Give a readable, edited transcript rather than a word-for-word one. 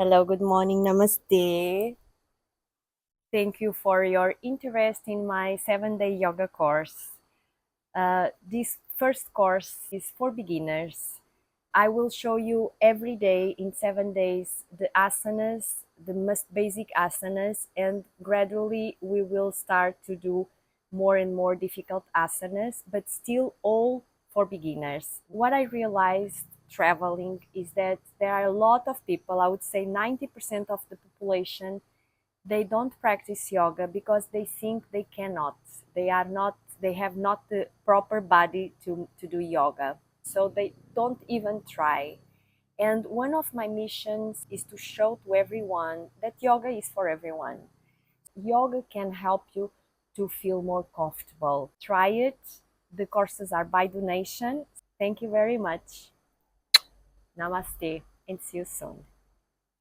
Hello, good morning, namaste. Thank you for your interest in my 7-day yoga course. This first course is for beginners. I will show you every day in 7 days the asanas, the most basic asanas, and gradually we will start to do more and more difficult asanas, but still all for beginners. What I realized traveling is that there are a lot of people, I would say 90% of the population, they don't practice yoga because they think they cannot. They have not the proper body to do yoga. So they don't even try. And one of my missions is to show to everyone that yoga is for everyone. Yoga can help you to feel more comfortable. Try it. The courses are by donation. Thank you very much. Namaste and see you soon.